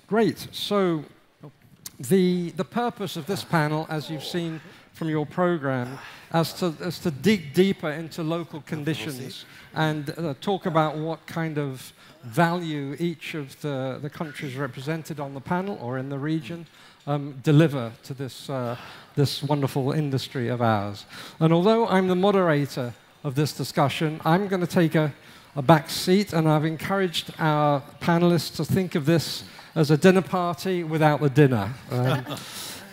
Great. So the purpose of this panel, as you've seen from your program, is to dig deeper into local conditions and talk about what kind of value each of the countries represented on the panel or in the region deliver to this wonderful industry of ours. And although I'm the moderator of this discussion, I'm going to take a back seat, and I've encouraged our panelists to think of this as a dinner party without the dinner.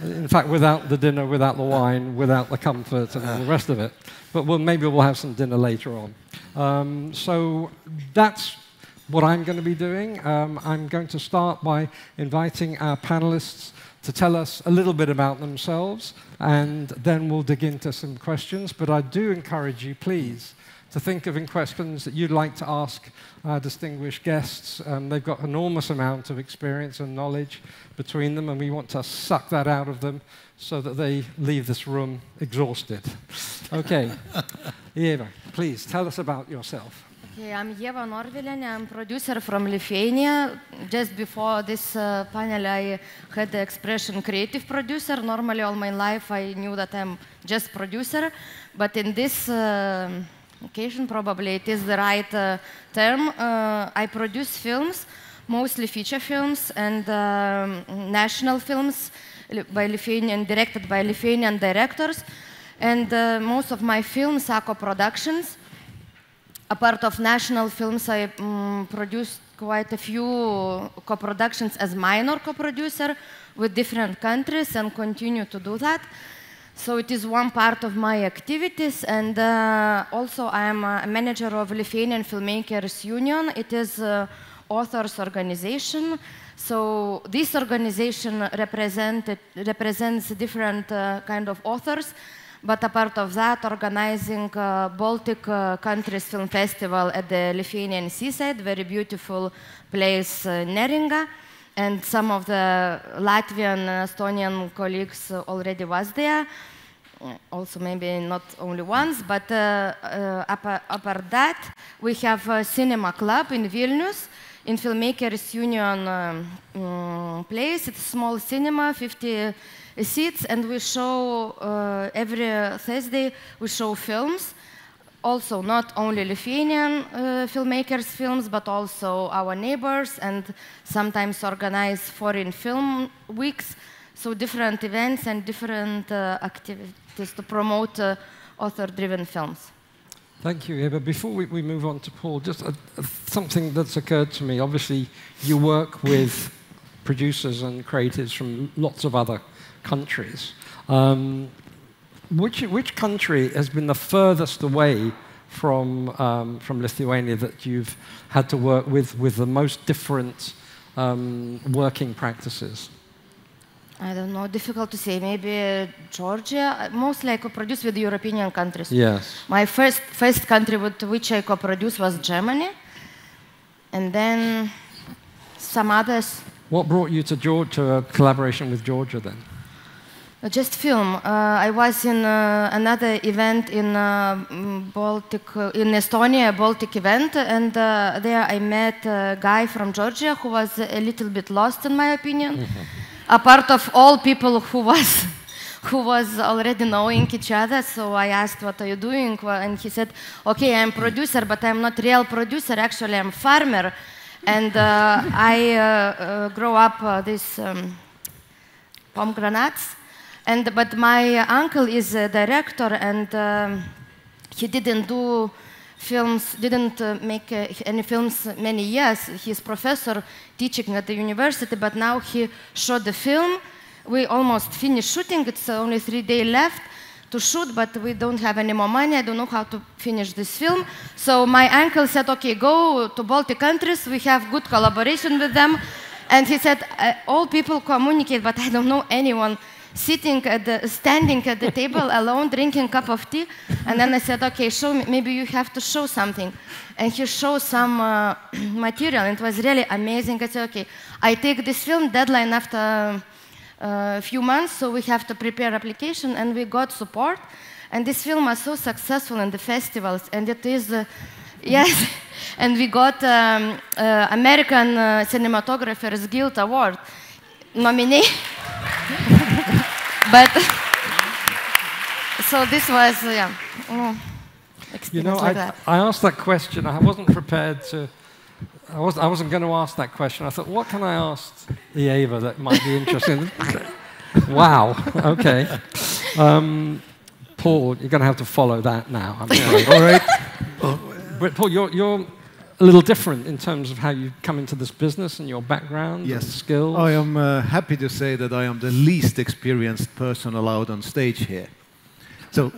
In fact, without the dinner, without the wine, without the comfort and all the rest of it. But maybe we'll have some dinner later on. So that's what I'm going to be doing. I'm going to start by inviting our panelists to tell us a little bit about themselves, and then we'll dig into some questions. But I do encourage you, please, to think of questions that you'd like to ask our distinguished guests. They've got an enormous amount of experience and knowledge between them, and we want to suck that out of them so that they leave this room exhausted. Okay, Eva, please tell us about yourself. Okay, I'm Eva Norvilien. I'm producer from Lithuania. Just before this panel, I had the expression creative producer. Normally, all my life, I knew that I'm just producer. But in this occasion, probably it is the right term. I produce films, mostly feature films and national films by Lithuanian, directed by Lithuanian directors. And most of my films are co-productions. Apart of national films, I produced quite a few co-productions as minor co-producer with different countries and continue to do that. So it is one part of my activities, and also I am a manager of Lithuanian Filmmakers Union. It is an authors organization. So this organization represents different kind of authors. But apart of that, organizing Baltic Countries Film Festival at the Lithuanian seaside, very beautiful place, Neringa. And some of the Latvian and Estonian colleagues already was there. Also maybe not only once, but apart that, we have a cinema club in Vilnius, in Filmmakers Union place. It's a small cinema, 50 seats, and we show every Thursday we show films, also not only Lithuanian filmmakers films, but also our neighbors, and sometimes organize foreign film weeks, so different events and different activities to promote author-driven films. Thank you, Eva. Before we move on to Paul, just something that's occurred to me. Obviously, you work with producers and creatives from lots of other countries. Which country has been the furthest away from Lithuania that you've had to work with the most different working practices? I don't know, difficult to say. Maybe Georgia. Mostly I co-produce with European countries. Yes. My first country with which I co-produced was Germany, and then some others. What brought you to a collaboration with Georgia then? Just film. I was in another event in Baltic, in Estonia, a Baltic event, and there I met a guy from Georgia who was a little bit lost, in my opinion. Apart of all people who was already knowing each other, so I asked, "What are you doing?" And he said, "Okay, I'm producer, but I'm not real producer. Actually, I'm farmer, and I grow up these pomegranates." But my uncle is a director, and he didn't do films, didn't make any films many years. He's professor teaching at the university, but now he shot the film. We almost finished shooting. It's only 3 days left to shoot, but we don't have any more money. I don't know how to finish this film. So my uncle said, "Okay, go to Baltic countries. We have good collaboration with them." And he said, "All people communicate, but I don't know anyone standing at the table alone, drinking a cup of tea." And then I said, "Okay, show me, maybe you have to show something." And he showed some material. It was really amazing. I said, "Okay, I take this film, deadline after a few months, so we have to prepare application," and we got support. And this film was so successful in the festivals, and it is Yes, and we got American Cinematographers Guild Award nominee. But so this was, You know, like that. I asked that question. I wasn't prepared to. I wasn't going to ask that question. I thought, what can I ask Eva that might be interesting? Wow. Okay. Paul, you're going to have to follow that now. I'm afraid. All right. But Paul, you're a little different in terms of how you come into this business and your background and skills. I am happy to say that I am the least experienced person allowed on stage here. So,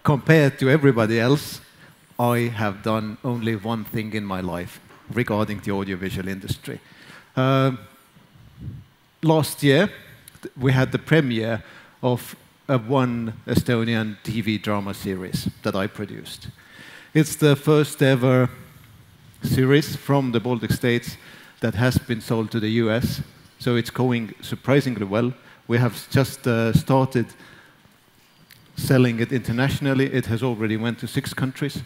compared to everybody else, I have done only one thing in my life regarding the audiovisual industry. Last year, we had the premiere of one Estonian TV drama series that I produced. It's the first ever series from the Baltic States that has been sold to the US, so it's going surprisingly well. We have just started selling it internationally. It has already went to 6 countries.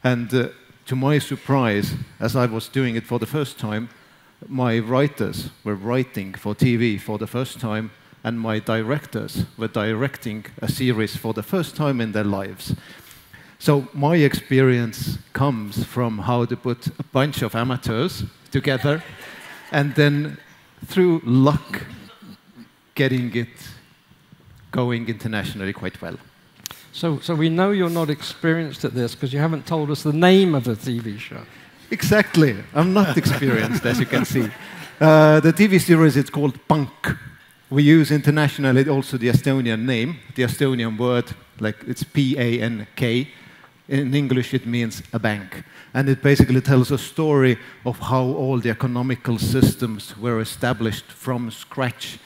And to my surprise, as I was doing it for the first time, my writers were writing for TV for the first time, and my directors were directing a series for the first time in their lives. So my experience comes from how to put a bunch of amateurs together, and then through luck, getting it going internationally quite well. So we know you're not experienced at this because you haven't told us the name of the TV show. Exactly. I'm not experienced, as you can see. The TV series is called Pank. We use internationally also the Estonian name, the Estonian word, like it's P-A-N-K. In English, it means a bank. And it basically tells a story of how all the economical systems were established from scratch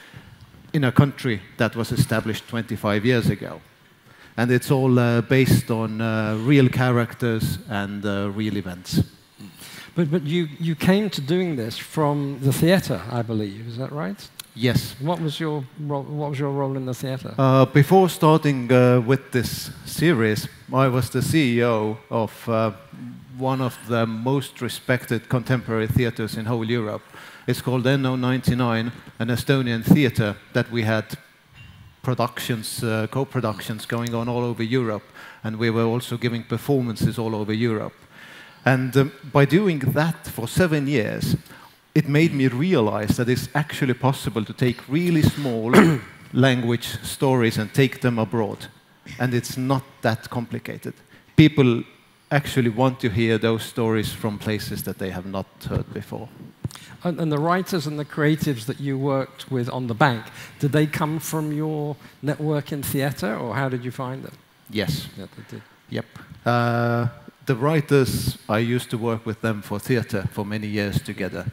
in a country that was established 25 years ago. And it's all based on real characters and real events. But you came to doing this from the theatre, I believe. Is that right? Yes. What was your role in the theatre? Before starting with this series, I was the CEO of one of the most respected contemporary theatres in whole Europe. It's called NO99, an Estonian theatre that we had productions, co-productions going on all over Europe, and we were also giving performances all over Europe. And by doing that for 7 years, it made me realize that it's actually possible to take really small language stories and take them abroad. And it's not that complicated. People actually want to hear those stories from places that they have not heard before. And the writers and the creatives that you worked with on the bank, did they come from your network in theatre, or how did you find them? Yes. Yeah, they did. Yep. The writers, I used to work with them for theatre for many years together.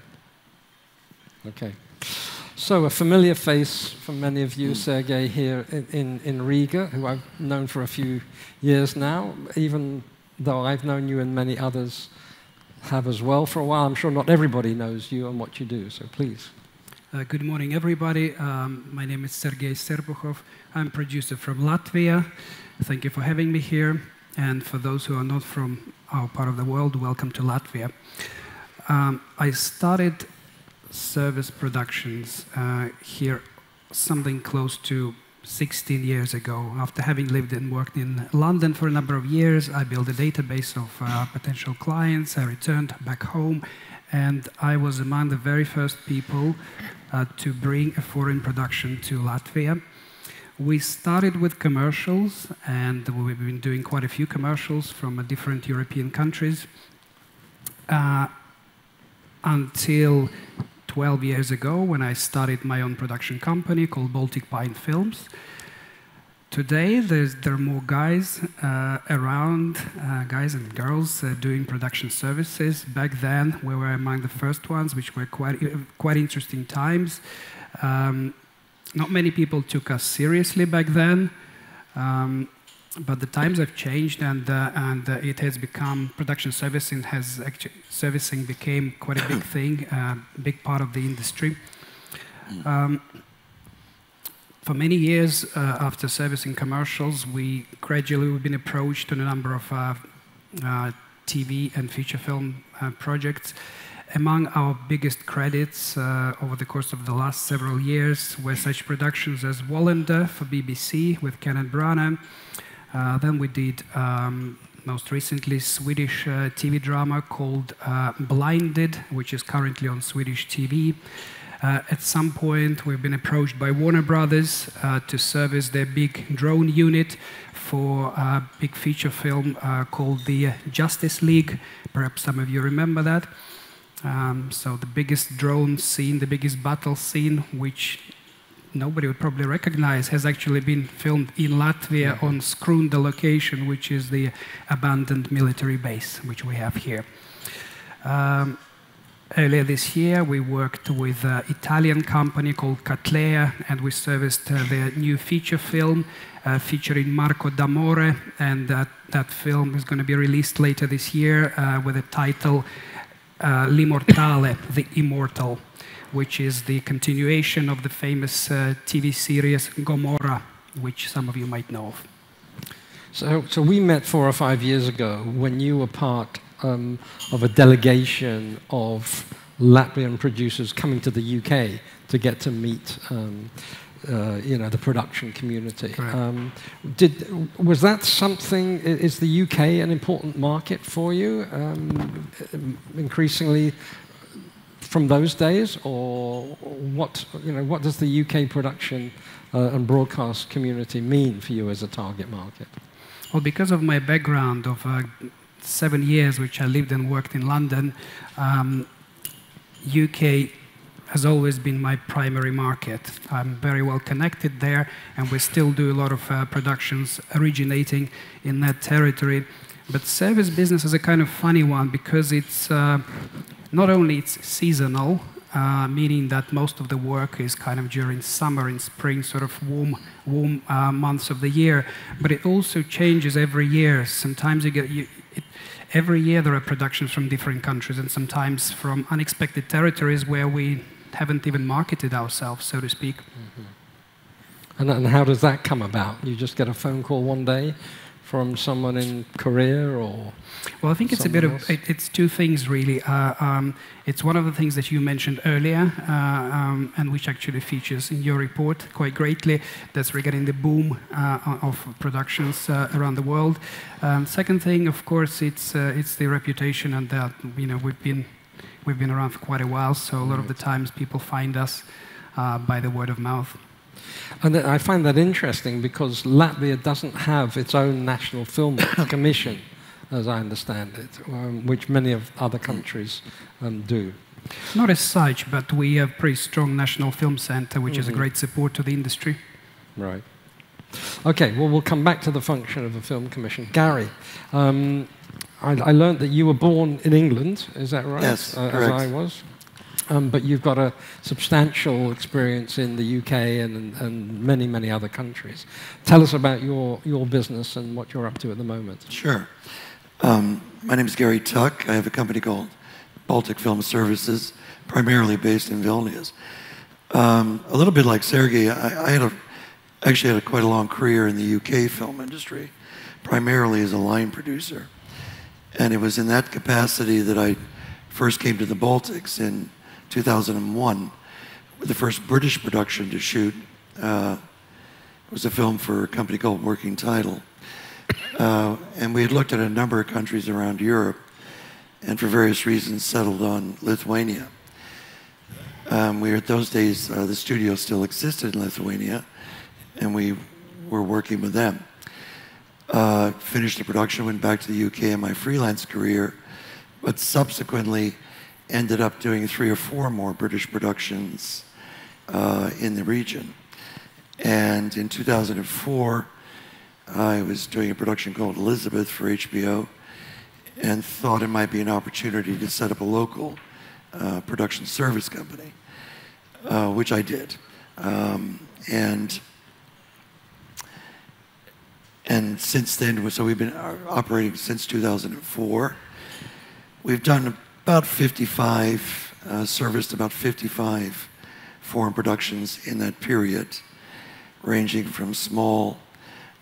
Okay. So a familiar face for many of you, Sergei, here in Riga, who I've known for a few years now, even though I've known you and many others have as well for a while. I'm sure not everybody knows you and what you do, so please. Good morning, everybody. My name is Sergei Serpukhov. I'm a producer from Latvia. Thank you for having me here. And for those who are not from our part of the world, welcome to Latvia. I started service productions here something close to 16 years ago. After having lived and worked in London for a number of years, I built a database of potential clients. I returned back home, and I was among the very first people to bring a foreign production to Latvia. We started with commercials, and we've been doing quite a few commercials from different European countries until 12 years ago, when I started my own production company called Baltic Pine Films. Today, there are more guys around, guys and girls doing production services. Back then, we were among the first ones, which were quite interesting times. Not many people took us seriously back then, but the times have changed, and it has become, production servicing became quite a big thing, big part of the industry. For many years after servicing commercials, we've been approached on a number of TV and feature film projects. Among our biggest credits over the course of the last several years were such productions as Wallander for BBC with Kenneth Branagh. Then we did, most recently, Swedish TV drama called Blinded, which is currently on Swedish TV. At some point, we've been approached by Warner Brothers to service their big drone unit for a big feature film called The Justice League. Perhaps some of you remember that. So the biggest drone scene, the biggest battle scene, which nobody would probably recognize, has actually been filmed in Latvia on Skrunda location, which is the abandoned military base, which we have here. Earlier this year, we worked with an Italian company called Cattleya, and we serviced their new feature film featuring Marco D'Amore, and that film is going to be released later this year with the title L'Immortale, The Immortal, which is the continuation of the famous TV series Gomorrah, which some of you might know of. So we met 4 or 5 years ago when you were part of a delegation of Latvian producers coming to the UK to get to meet the production community. Was that something, is the UK an important market for you increasingly from those days, or what does the UK production and broadcast community mean for you as a target market? Well, because of my background of 7 years, which I lived and worked in London, UK has always been my primary market. I'm very well connected there, and we still do a lot of productions originating in that territory. But service business is a kind of funny one because it's not only it's seasonal, meaning that most of the work is kind of during summer and spring, sort of warm months of the year, but it also changes every year. Sometimes every year there are productions from different countries, and sometimes from unexpected territories where we haven't even marketed ourselves, so to speak. Mm-hmm. And how does that come about? You just get a phone call one day from someone in Korea, or? Well, I think it's a bit of, it's two things really. It's one of the things that you mentioned earlier, and which actually features in your report quite greatly. That's regarding the boom of productions around the world. Second thing, of course, it's the reputation, and that we've been around for quite a while. So a lot of the times people find us by the word of mouth. And I find that interesting because Latvia doesn't have its own national film commission, as I understand it, which many of other countries do. Not as such, but we have pretty strong national film center, which is a great support to the industry. Right. Okay, well, we'll come back to the function of a film commission. Gary, I learned that you were born in England, is that right? Yes, correct. As I was. But you've got a substantial experience in the UK and many, many other countries. Tell us about your business and what you're up to at the moment. Sure. My name is Gary Tuck. I have a company called Baltic Film Services, primarily based in Vilnius. A little bit like Sergei, I actually had quite a long career in the UK film industry, primarily as a line producer. And it was in that capacity that I first came to the Baltics in 2001, with the first British production to shoot. It was a film for a company called Working Title. And we had looked at a number of countries around Europe, and for various reasons settled on Lithuania. At those days, the studio still existed in Lithuania, and we were working with them. Finished the production, went back to the UK in my freelance career, but subsequently ended up doing 3 or 4 more British productions in the region. And in 2004, I was doing a production called Elizabeth for HBO, and thought it might be an opportunity to set up a local production service company, which I did. And since then, so we've been operating since 2004. We've done about 55, serviced about 55 foreign productions in that period, ranging from small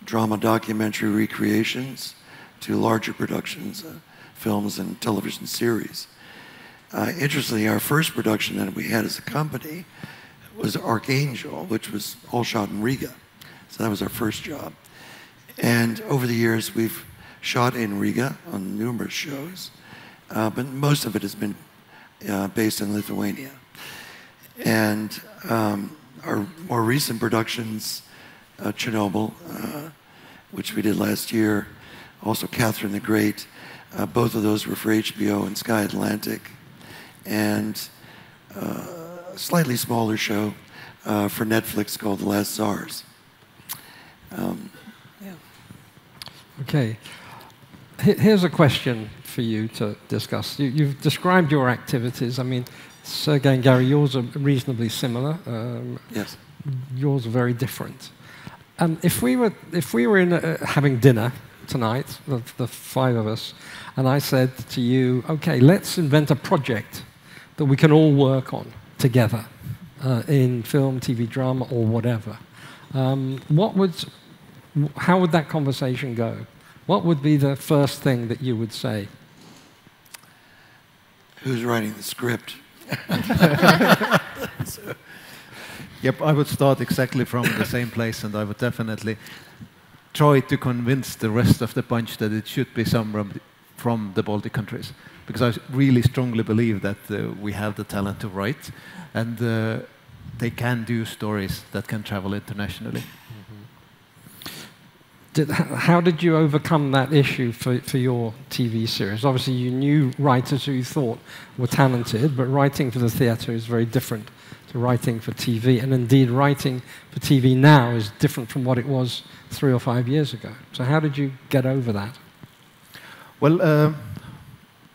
drama documentary recreations to larger productions, films and television series. Interestingly, our first production that we had as a company was Archangel, which was all shot in Riga. So that was our first job. And over the years, we've shot in Riga on numerous shows, but most of it has been based in Lithuania. And our more recent productions, Chernobyl, which we did last year, also Catherine the Great, both of those were for HBO and Sky Atlantic. And a slightly smaller show for Netflix called The Last Tsars. Okay. Here's a question for you to discuss. You've described your activities. I mean, Sergei and Gary, yours are reasonably similar. Yes. Yours are very different. If we were in having dinner tonight, the five of us, and I said to you, okay, let's invent a project that we can all work on together in film, TV, drama, or whatever, how would that conversation go? What would be the first thing that you would say? Who's writing the script? Yep, I would start exactly from the same place, and I would definitely try to convince the rest of the bunch that it should be someone from the Baltic countries, because I really strongly believe that we have the talent to write, and they can do stories that can travel internationally. How did you overcome that issue for your TV series? Obviously, you knew writers who you thought were talented, but writing for the theatre is very different to writing for TV. And indeed, writing for TV now is different from what it was 3 or 5 years ago. So how did you get over that? Well,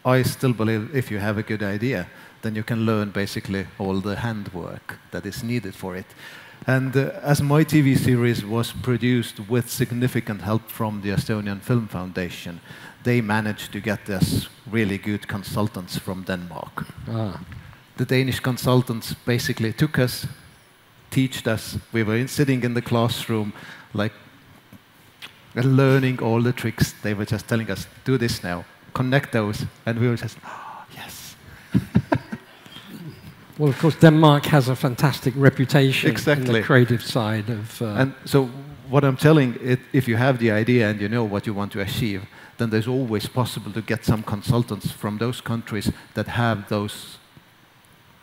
I still believe if you have a good idea, then you can learn basically all the handwork that is needed for it. And as my TV series was produced with significant help from the Estonian Film Foundation, they managed to get us really good consultants from Denmark. The Danish consultants basically took us, taught us. We were sitting in the classroom, like learning all the tricks. They were just telling us, do this now, connect those, and we were just, oh, yes. Well, of course, Denmark has a fantastic reputation exactly. in the creative side of... And so what I'm telling, if you have the idea and you know what you want to achieve, then there's always possible to get some consultants from those countries that have those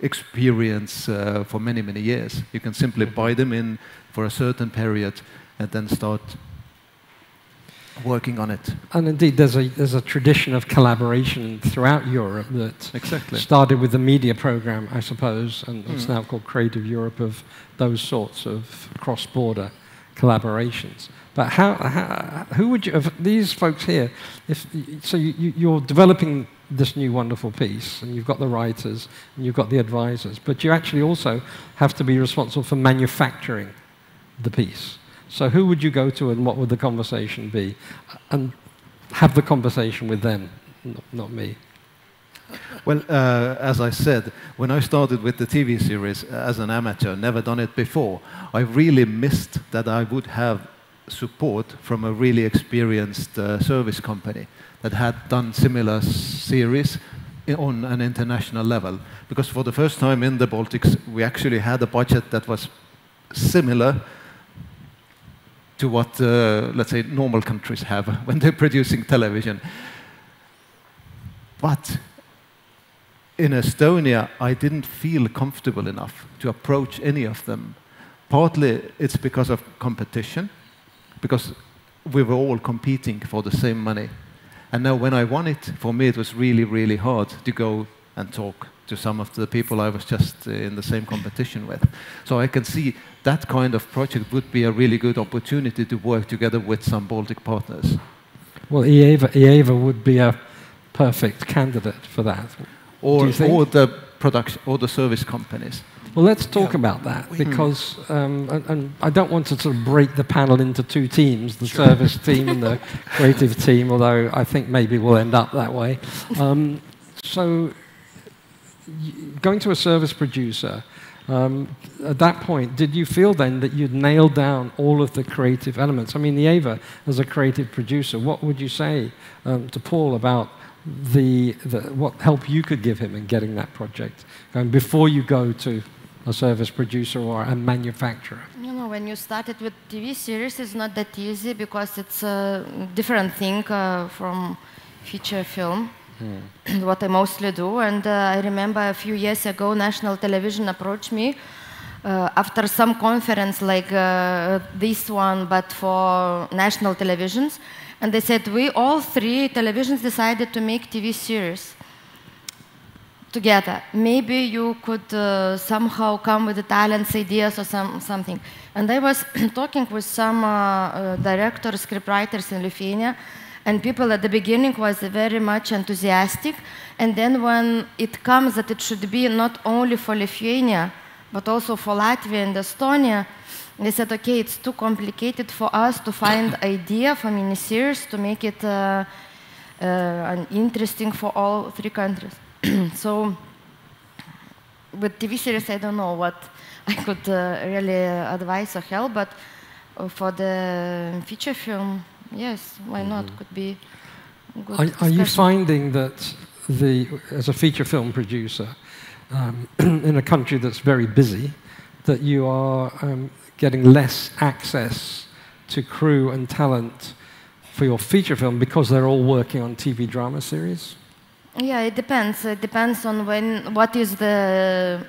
experience for many, many years. You can simply buy them in for a certain period and then start working on it. And indeed, there's a tradition of collaboration throughout Europe that started with the media program, I suppose, and it's now called Creative Europe, of those sorts of cross-border collaborations. But who would you, of these folks here, you're developing this new wonderful piece, and you've got the writers, and you've got the advisors, but you actually also have to be responsible for manufacturing the piece. So who would you go to and what would the conversation be? And have the conversation with them, not me. Well, as I said, when I started with the TV series as an amateur, never done it before, I really missed that I would have support from a really experienced service company that had done similar series on an international level. Because for the first time in the Baltics, we actually had a budget that was similar to what, let's say, normal countries have when they're producing television. But in Estonia, I didn't feel comfortable enough to approach any of them. Partly it's because of competition, because we were all competing for the same money. And now when I won it, for me it was really, really hard to go and talk to some of the people I was just in the same competition with. So I can see that kind of project would be a really good opportunity to work together with some Baltic partners. Well, EAVA would be a perfect candidate for that. Or the production, or the service companies. Well, let's talk about that, because and I don't want to sort of break the panel into two teams, the service team and the creative team, although I think maybe we'll end up that way. So going to a service producer, at that point, did you feel then that you'd nailed down all of the creative elements? I mean, EAVA, as a creative producer, what would you say to Paul about what help you could give him in getting that project going before you go to a service producer or a manufacturer? You know, when you started with TV series, it's not that easy because it's a different thing from feature film, what I mostly do. And I remember a few years ago, national television approached me after some conference like this one, but for national televisions. And they said, we all three televisions decided to make TV series together. Maybe you could somehow come with the talents, ideas, or something. And I was talking with some directors, scriptwriters in Lithuania, and people at the beginning was very much enthusiastic. And then when it comes that it should be not only for Lithuania, but also for Latvia and Estonia, they said, okay, it's too complicated for us to find idea for miniseries to make it interesting for all three countries. So with TV series, I don't know what I could really advise or help, but for the feature film, yes, why not? Could be good. Are you finding that as a feature film producer in a country that's very busy, that you are getting less access to crew and talent for your feature film because they're all working on TV drama series? Yeah, it depends. It depends on what is the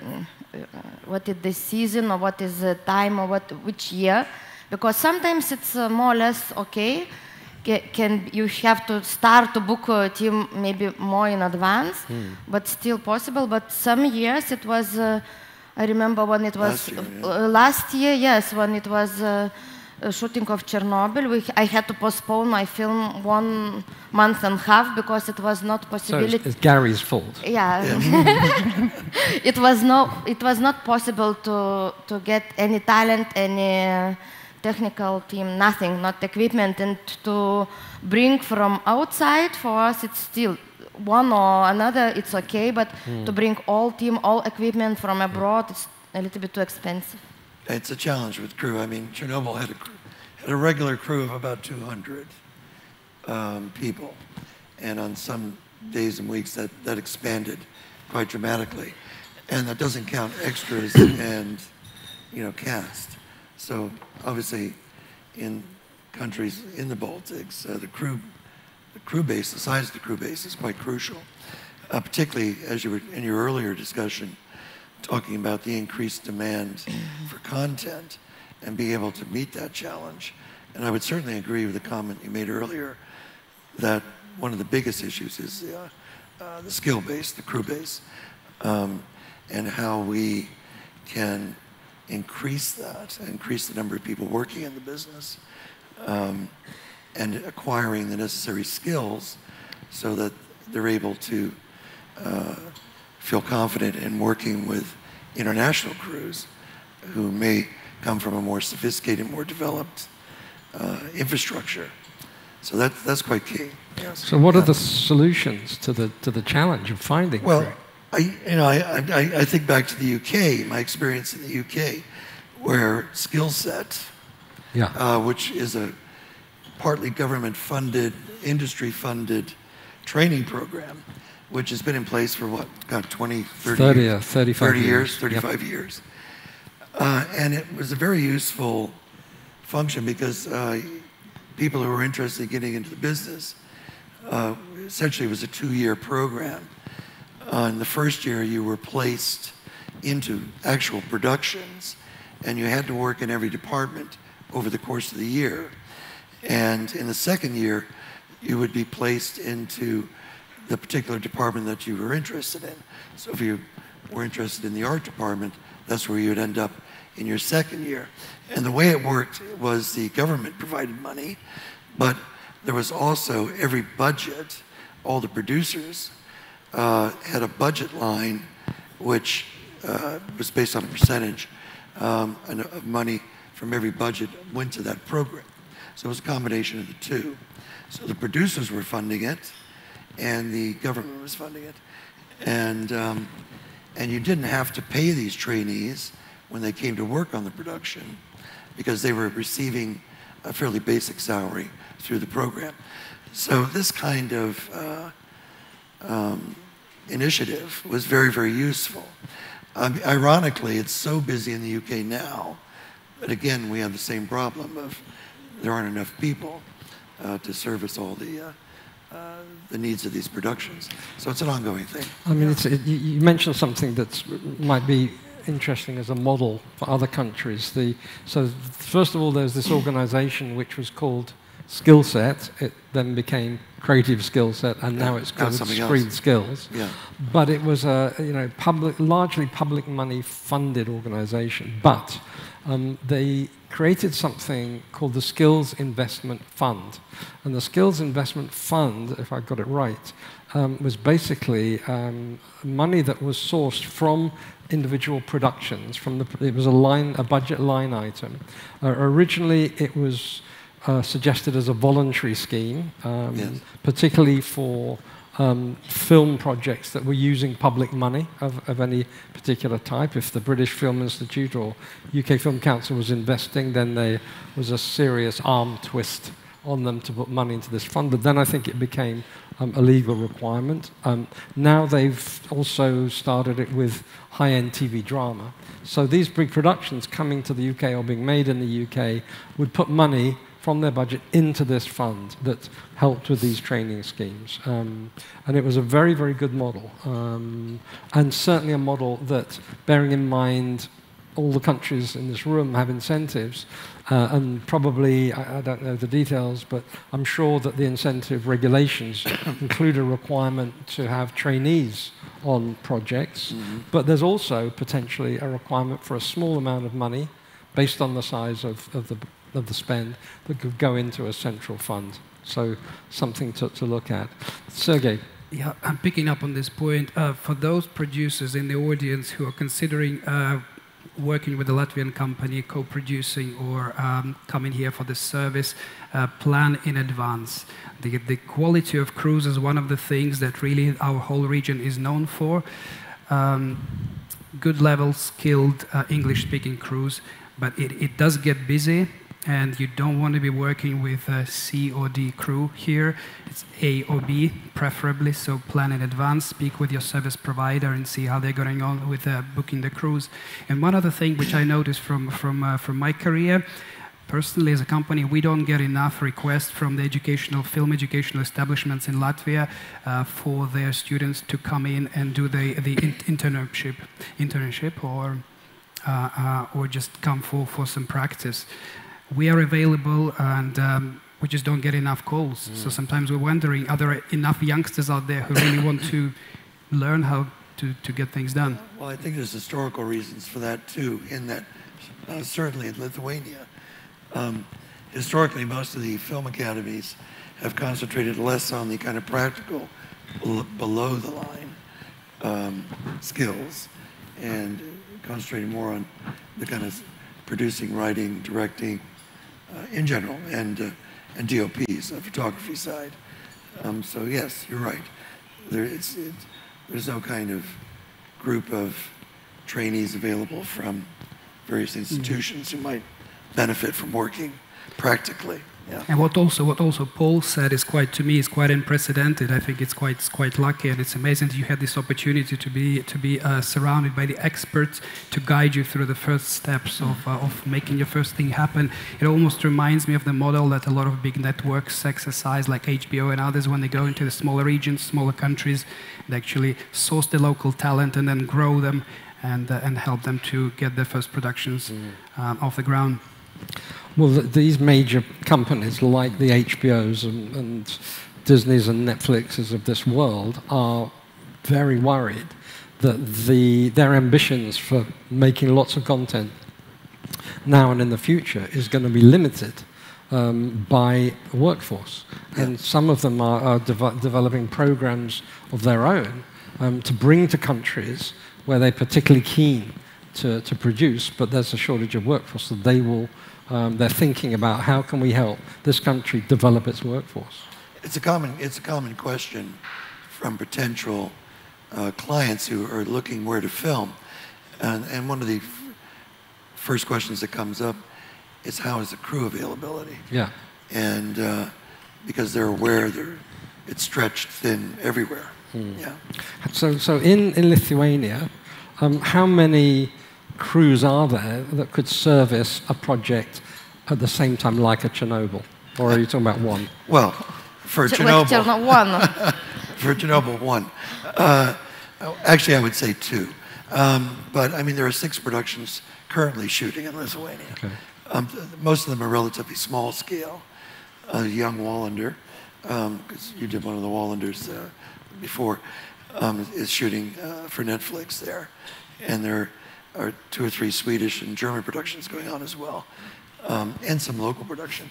season, or what is the time, or which year. Because sometimes it's more or less okay. You have to start to book a team maybe more in advance, but still possible. But some years it was. I remember when it was last year. Yes, when it was shooting of Chernobyl, I had to postpone my film 1.5 months because it was not possibility. So it's Gary's fault. Yeah, it was not possible to get any talent, any technical team, nothing, not equipment, and to bring from outside for us, it's still one or another. It's okay, but to bring all team, all equipment from abroad, it's a little bit too expensive. It's a challenge with crew. I mean, Chernobyl had a regular crew of about 200 people, and on some days and weeks that expanded quite dramatically, and that doesn't count extras and cast. So obviously, in countries in the Baltics, the crew base, the size of the crew base is quite crucial, particularly as you were in your earlier discussion, talking about the increased demand for content and being able to meet that challenge. And I would certainly agree with the comment you made earlier that one of the biggest issues is the skill base, the crew base, and how we can increase the number of people working in the business, and acquiring the necessary skills so that they're able to feel confident in working with international crews who may come from a more sophisticated, more developed infrastructure. So that's quite key. Yes. So what are the solutions to the challenge of finding crew? I think back to the UK, my experience in the UK, where Skillset, which is a partly government-funded, industry-funded training program, which has been in place for 35 years. And it was a very useful function because people who were interested in getting into the business, essentially it was a 2-year program. In the first year, you were placed into actual productions, and you had to work in every department over the course of the year. And in the second year, you would be placed into the particular department that you were interested in. So if you were interested in the art department, that's where you would end up in your second year. And the way it worked was the government provided money, but there was also every budget, all the producers had a budget line which was based on a percentage of money from every budget went to that program. So it was a combination of the two. So the producers were funding it, and the government was funding it. And you didn't have to pay these trainees when they came to work on the production because they were receiving a fairly basic salary through the program. So this kind of initiative was very, very useful. Ironically, it's so busy in the UK now, but again, we have the same problem of there aren't enough people to service all the needs of these productions. So it's an ongoing thing. I mean, you mentioned something that might be interesting as a model for other countries. So first of all, there's this organization which was called Skillset. It then became Creative Skillset, and now it's called Screen Skills. Yeah. But it was a largely public money funded organization. But they created something called the Skills Investment Fund. And the Skills Investment Fund, if I got it right, was basically money that was sourced from individual productions. It was a budget line item. Originally, it was suggested as a voluntary scheme, yes, particularly for film projects that were using public money of any particular type. If the British Film Institute or UK Film Council was investing, then there was a serious arm twist on them to put money into this fund. But then I think it became a legal requirement. Now they've also started it with high-end TV drama. So these big productions coming to the UK or being made in the UK would put money from their budget into this fund that helped with these training schemes. And it was a very, very good model. And certainly a model that, bearing in mind all the countries in this room have incentives, and probably, I don't know the details, but I'm sure that the incentive regulations include a requirement to have trainees on projects, but there's also potentially a requirement for a small amount of money based on the size of the spend that could go into a central fund. So something to look at. Sergei. Yeah, I'm picking up on this point. For those producers in the audience who are considering working with a Latvian company, co-producing, or coming here for the service, plan in advance. The quality of crews is one of the things that really our whole region is known for. Good level, skilled English-speaking crews, but it does get busy, and you don't want to be working with a C or D crew here. It's A or B, preferably, so plan in advance, speak with your service provider and see how they're going on with booking the crews. And one other thing which I noticed from my career, personally as a company, we don't get enough requests from the film educational establishments in Latvia for their students to come in and do the internship or just come for some practice. We are available, and we just don't get enough calls. So sometimes we're wondering, are there enough youngsters out there who really want to learn how to get things done? Well, I think there's historical reasons for that too, in that certainly in Lithuania, historically most of the film academies have concentrated less on the kind of practical, below the line skills, and concentrating more on the kind of producing, writing, directing, in general, and DOPs, the photography side. So yes, you're right. There's no kind of group of trainees available from various institutions who might benefit from working practically. Yeah. And what also Paul said is quite unprecedented. I think it's quite lucky, and it's amazing that you had this opportunity to be surrounded by the experts to guide you through the first steps of making your first thing happen. It almost reminds me of the model that a lot of big networks exercise, like HBO and others, when they go into the smaller regions, smaller countries, they actually source the local talent and then grow them and help them to get their first productions off the ground. Well, these major companies like the HBOs and Disneys and Netflixes of this world are very worried that their ambitions for making lots of content now and in the future is going to be limited by workforce. And some of them are developing programs of their own to bring to countries where they're particularly keen to produce, but there's a shortage of workforce, so they're thinking about how can we help this country develop its workforce. It's a common question from potential clients who are looking where to film, and one of the first questions that comes up is how is the crew availability? Yeah. And because they're aware it's stretched thin everywhere. Yeah. So in Lithuania, how many crews are there that could service a project at the same time like a Chernobyl? Or are you talking about one? Well, for Chernobyl, one. for Chernobyl, one. Actually, I would say two. But I mean, there are 6 productions currently shooting in Lithuania. Okay. Most of them are relatively small scale. Young Wallander, because you did one of the Wallanders before, is shooting for Netflix there. And there are 2 or 3 Swedish and German productions going on as well, and some local production.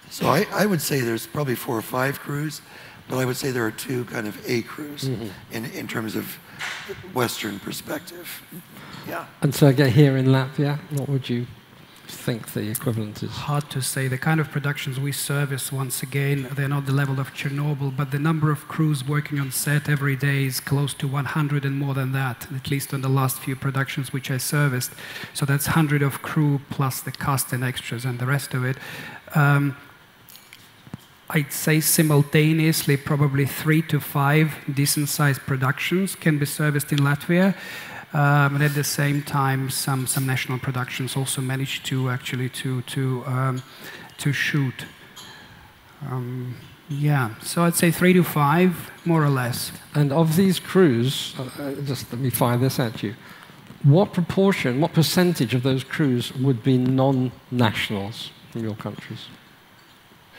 So I would say there's probably 4 or 5 crews, but I would say there are 2 kind of A crews in terms of Western perspective. Yeah. And so again, here in Latvia, what would you think the equivalent is? Hard to say. The kind of productions we service, once again, they're not the level of Chernobyl, but the number of crews working on set every day is close to 100 and more than that, at least on the last few productions which I serviced. So that's 100 of crew plus the cast and extras and the rest of it. I'd say simultaneously probably 3 to 5 decent-sized productions can be serviced in Latvia. And at the same time, some national productions also manage to actually to shoot. Yeah, so I'd say 3 to 5, more or less. And of these crews, just let me fire this at you, what proportion, what percentage of those crews would be non-nationals from your countries?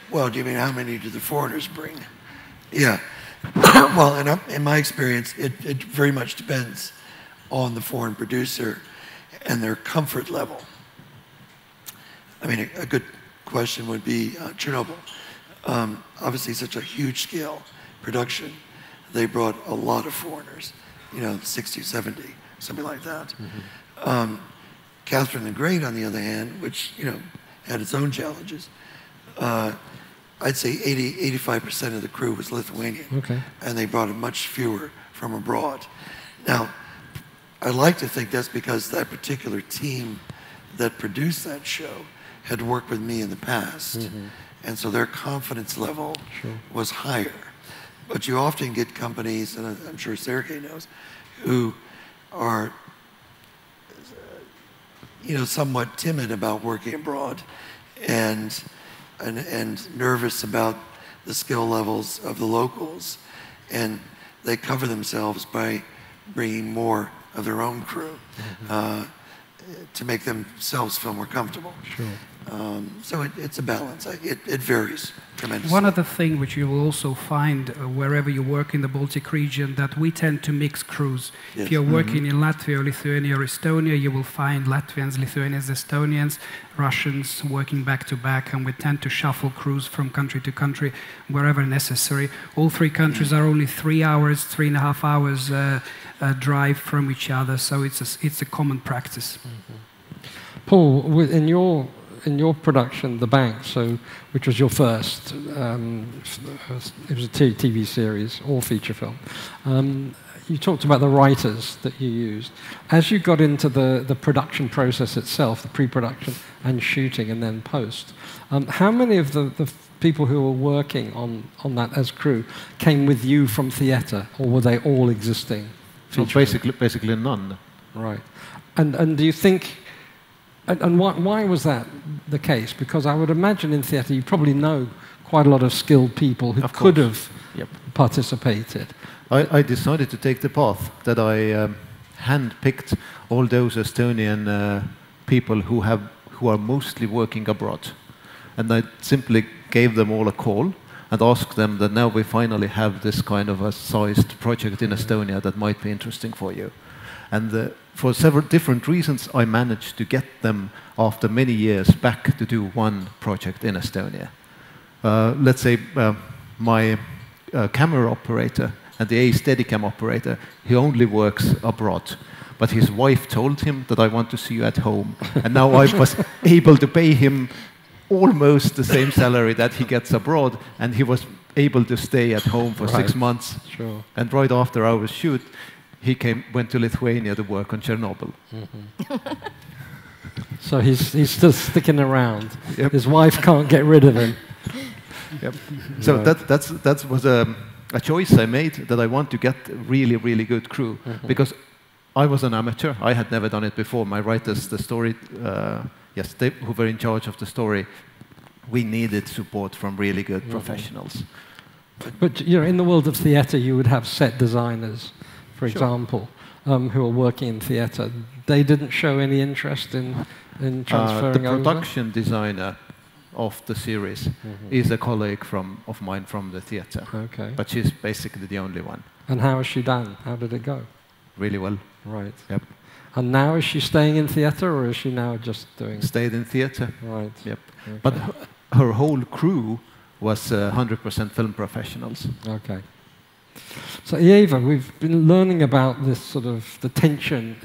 Well, do you mean how many do the foreigners bring? Yeah. Well, in my experience, it very much depends on the foreign producer and their comfort level. I mean, a good question would be Chernobyl. Obviously, such a huge scale production. They brought a lot of foreigners, 60, 70, something like that. Catherine the Great, on the other hand, which, had its own challenges, I'd say 85% of the crew was Lithuanian. Okay. And they brought much fewer from abroad. Now, I like to think that's because that particular team that produced that show had worked with me in the past. And so their confidence level was higher. But you often get companies, and I'm sure Sergei knows, who are somewhat timid about working abroad and nervous about the skill levels of the locals, and they cover themselves by bringing more of their own crew to make themselves feel more comfortable. So it's a balance. It varies tremendously. One other thing which you will also find wherever you work in the Baltic region, that we tend to mix crews. Yes. If you're working in Latvia, or Lithuania, or Estonia, you will find Latvians, Lithuanians, Estonians, Russians working back to back, and we tend to shuffle crews from country to country wherever necessary. All 3 countries are only 3 hours, 3.5 hours drive from each other, so it's a common practice. Paul, in your production, The Bank, which was your first, it was a TV series or feature film. You talked about the writers that you used. As you got into the production process itself, the pre-production and shooting and then post, how many of the people who were working on that as crew came with you from theatre, or were they all existing? Basically none. Right. And do you think... And why was that the case? Because I would imagine in theatre you probably know quite a lot of skilled people who could have participated. I decided to take the path that I handpicked all those Estonian people who are mostly working abroad. And I simply gave them all a call and asked them that now we finally have this kind of a sized project in Estonia that might be interesting for you. And for several different reasons, I managed to get them, after many years, back to do one project in Estonia. Let's say my camera operator and the Steadicam operator, he only works abroad. But his wife told him that I want to see you at home. And now I was able to pay him almost the same salary that he gets abroad, and he was able to stay at home for 6 months. Sure. And right after our shoot, he went to Lithuania to work on Chernobyl. So he's still sticking around. Yep. His wife can't get rid of him. Yep. So that was a choice I made that I want to get really, really good crew because I was an amateur. I had never done it before. My writers, the story, yes, they who were in charge of the story, we needed support from really good professionals. But you know, in the world of theatre, you would have set designers, for example, who are working in theatre. They didn't show any interest in transferring the over? production designer of the series is a colleague of mine from the theatre. Okay. But she's basically the only one. And how has she done? How did it go? Really well. Right. Yep. And now is she staying in theatre, or is she now just doing? Stayed in theatre. Right. Yep. Okay. But her whole crew was 100% film professionals. Okay. So Eva, we've been learning about this sort of the tension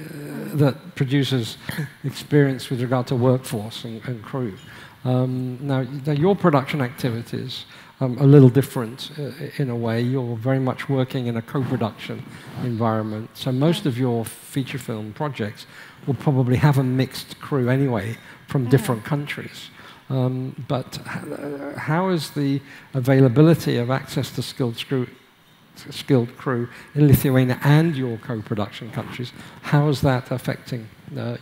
that producers experience with regard to workforce and crew. Now, your production activities are a little different in a way. You're very much working in a co-production environment. So most of your feature film projects will probably have a mixed crew anyway from different countries. But how is the availability of access to skilled crew in Lithuania and your co-production countries, how is that affecting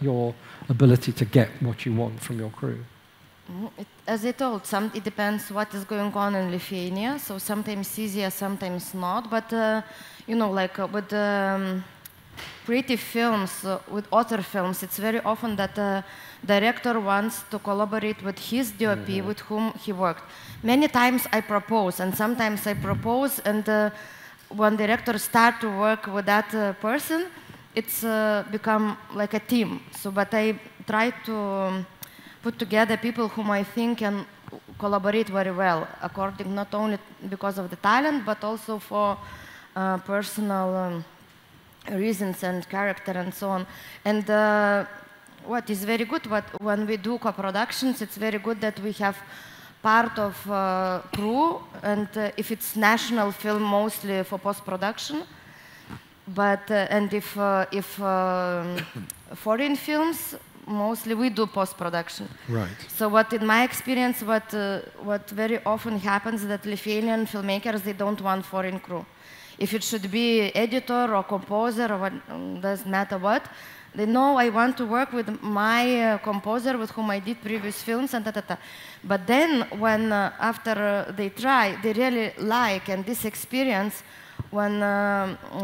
your ability to get what you want from your crew? As I told, it depends what is going on in Lithuania. So sometimes easier, sometimes not. But you know, like with creative films, with author films, it's very often that the director wants to collaborate with his DOP with whom he worked. Many times I propose, and sometimes I propose, and when directors start to work with that person, it's become like a team. So, but I try to put together people whom I think can collaborate very well, according not only because of the talent, but also for personal reasons and character and so on. And what is very good, when we do co-productions, it's very good that we have part of crew, and if it's national film, mostly for post-production. But and if foreign films, mostly we do post-production. Right. So what, in my experience, what very often happens that Lithuanian filmmakers, they don't want foreign crew. If it should be editor or composer or what, doesn't matter what, they know I want to work with my composer with whom I did previous films and ta-ta-ta. But then when after they try, they really like, and this experience, when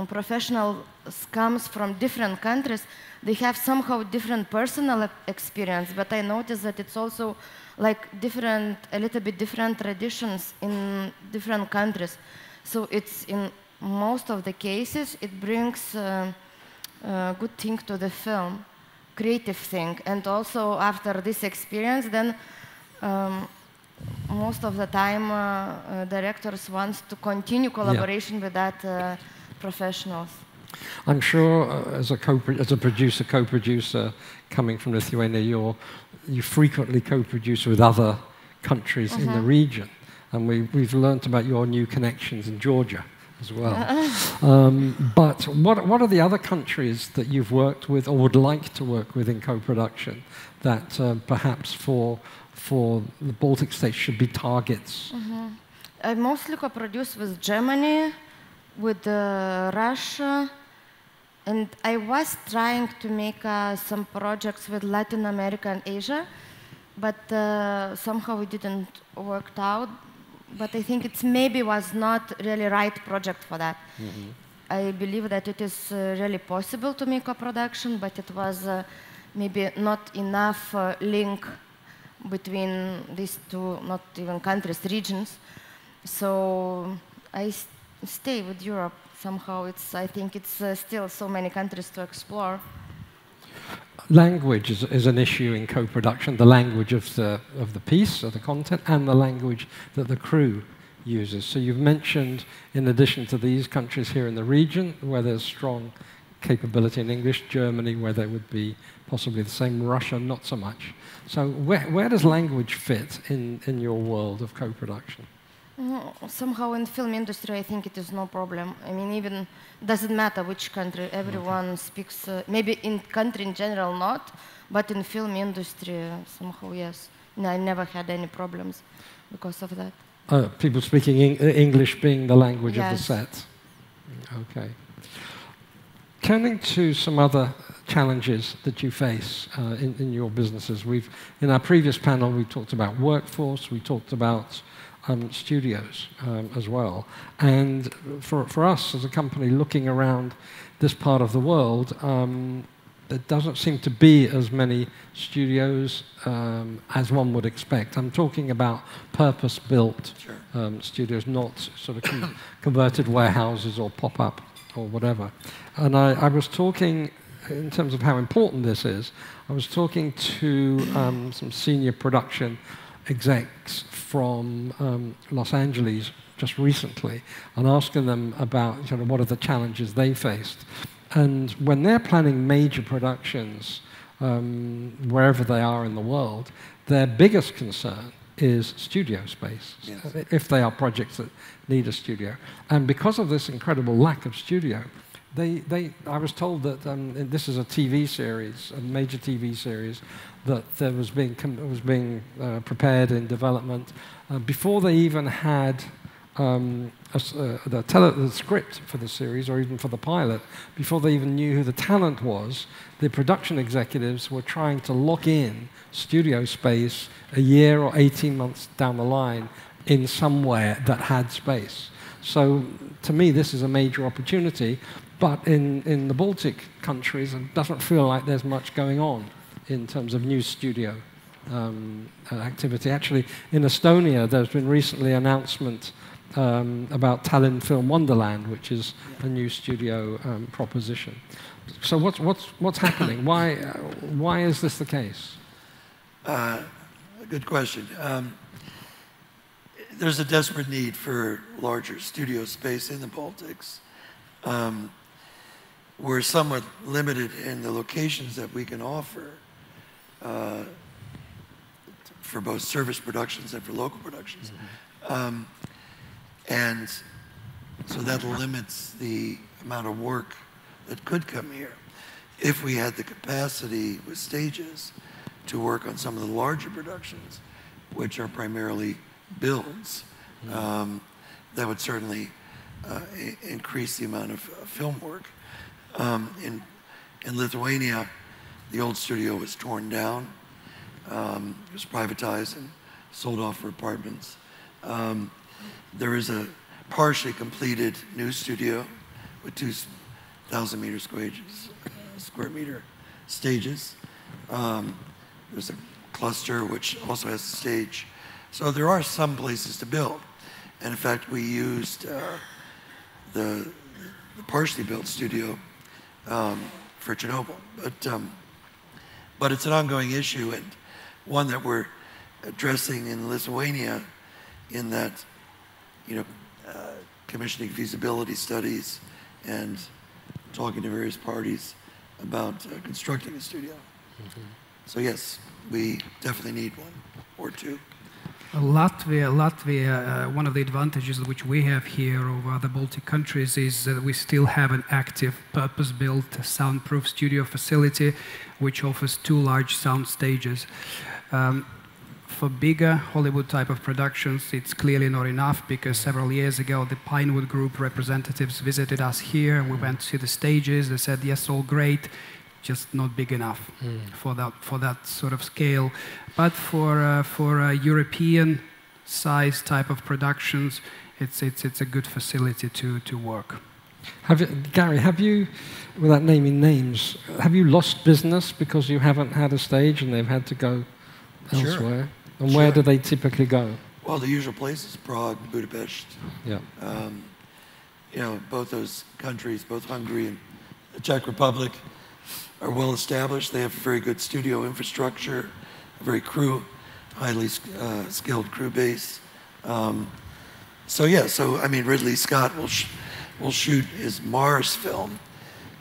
professionals comes from different countries, they have somehow different personal experience, but I noticed that it's also like a little bit different traditions in different countries. So it's in most of the cases, it brings good thing to the film, creative thing. And also after this experience, then most of the time directors want to continue collaboration with that professionals. I'm sure as a co-producer coming from Lithuania, you frequently co-produce with other countries in the region. And we've learnt about your new connections in Georgia as well. But what are the other countries that you've worked with or would like to work with in co-production that perhaps for the Baltic states should be targets? I mostly co-produce with Germany, with Russia, and I was trying to make some projects with Latin America and Asia, but somehow it didn't work out. But I think it maybe was not really right project for that. I believe that it is really possible to make a production, but it was maybe not enough link between these two, not even countries, regions. So I stay with Europe. Somehow I think it's still so many countries to explore. Language is an issue in co-production, the language of the piece, of the content, and the language that the crew uses. So you've mentioned, in addition to these countries here in the region, where there's strong capability in English, Germany, where there would be possibly the same, Russia, not so much. So where does language fit in your world of co-production? Somehow in film industry, I think it is no problem. I mean, even doesn't matter which country, everyone speaks, maybe in country in general not, but in film industry, somehow yes. No, I never had any problems because of that. People speaking English being the language of the Yes. set. Okay. Turning to some other challenges that you face in your businesses. In our previous panel, we talked about workforce, we talked about studios as well. And for us as a company looking around this part of the world, there doesn't seem to be as many studios as one would expect. I'm talking about purpose-built studios, not sort of converted warehouses or pop-up or whatever. And I was talking, in terms of how important this is, I was talking to some senior production execs from Los Angeles just recently and asking them about sort of what are the challenges they faced. And when they're planning major productions, wherever they are in the world, their biggest concern is studio space, if they are projects that need a studio. And because of this incredible lack of studio, I was told that this is a TV series, a major TV series, that there was being prepared in development before they even had the script for the series or even for the pilot. Before they even knew who the talent was, the production executives were trying to lock in studio space a year or 18 months down the line in somewhere that had space. So to me, this is a major opportunity. But in the Baltic countries, it doesn't feel like there's much going on in terms of new studio activity. Actually, in Estonia, there's been recently an announcement about Tallinn Film Wonderland, which is a new studio proposition. So what's happening? Why is this the case? Good question. There's a desperate need for larger studio space in the Baltics. We're somewhat limited in the locations that we can offer for both service productions and for local productions. And so that limits the amount of work that could come here. If we had the capacity with stages to work on some of the larger productions, which are primarily builds, that would certainly increase the amount of film work. In Lithuania, the old studio was torn down. It was privatized and sold off for apartments. There is a partially completed new studio with 2,000 square meter stages. There's a cluster which also has a stage. So there are some places to build. And in fact, we used the partially built studio for Chernobyl. But it's an ongoing issue and one that we're addressing in Lithuania in that, commissioning feasibility studies and talking to various parties about constructing a studio. So yes, we definitely need one or two. Latvia, one of the advantages which we have here over other Baltic countries is that we still have an active, purpose-built, soundproof studio facility which offers 2 large sound stages. For bigger Hollywood type of productions, it's clearly not enough because several years ago the Pinewood Group representatives visited us here. We went to see the stages. They said, yes, all great, just not big enough for that sort of scale. But for European size type of productions, it's a good facility to work. Gary, have you, without naming names, have you lost business because you haven't had a stage and they've had to go elsewhere? Sure. And where do they typically go? Well, the usual places, Prague, Budapest. Yeah. Both those countries, both Hungary and the Czech Republic, are well established. They have a very good studio infrastructure, a very highly skilled crew base. Ridley Scott will shoot his Mars film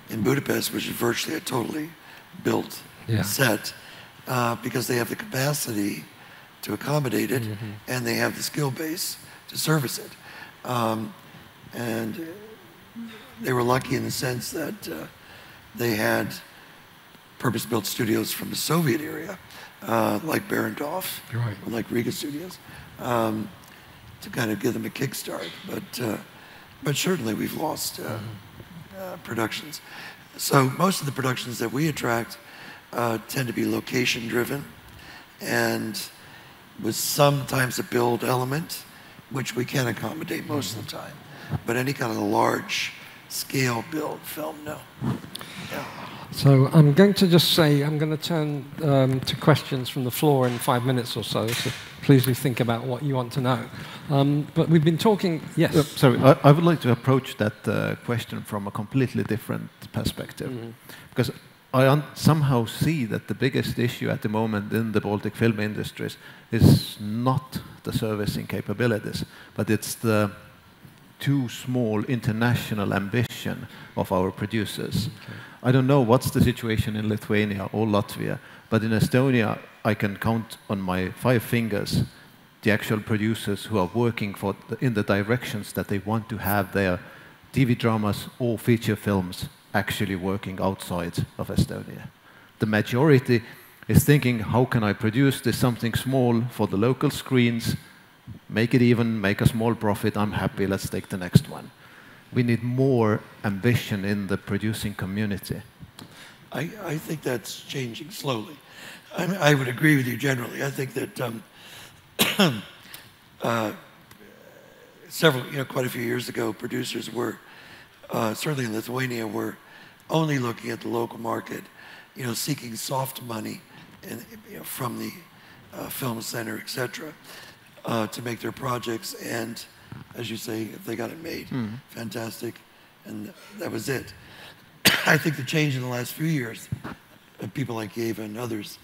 in Budapest, which is virtually a totally built set, because they have the capacity to accommodate it, and they have the skill base to service it. And they were lucky in the sense that they had purpose-built studios from the Soviet era, like Barrandov, or like Riga Studios, to kind of give them a kickstart. But certainly we've lost productions. So most of the productions that we attract tend to be location driven, and with sometimes a build element, which we can accommodate most of the time. But any kind of large scale build film, no. Yeah. So I'm going to just say, I'm going to turn to questions from the floor in 5 minutes or so please do think about what you want to know. But we've been talking, yes? Sorry, I would like to approach that question from a completely different perspective. Because I somehow see that the biggest issue at the moment in the Baltic film industries is not the servicing capabilities, but it's the too small international ambition of our producers. Okay. I don't know what's the situation in Lithuania or Latvia, but in Estonia, I can count on my 5 fingers the actual producers who are working in the directions that they want to have their TV dramas or feature films actually working outside of Estonia. The majority is thinking, how can I produce this something small for the local screens, make it even, make a small profit, I'm happy, let's take the next one. We need more ambition in the producing community. I think that's changing slowly. I would agree with you generally. I think that quite a few years ago, producers were, certainly in Lithuania, were only looking at the local market, seeking soft money from the film center, etc., to make their projects. And as you say, if they got it made, fantastic, and that was it. I think the change in the last few years, people like Eva and others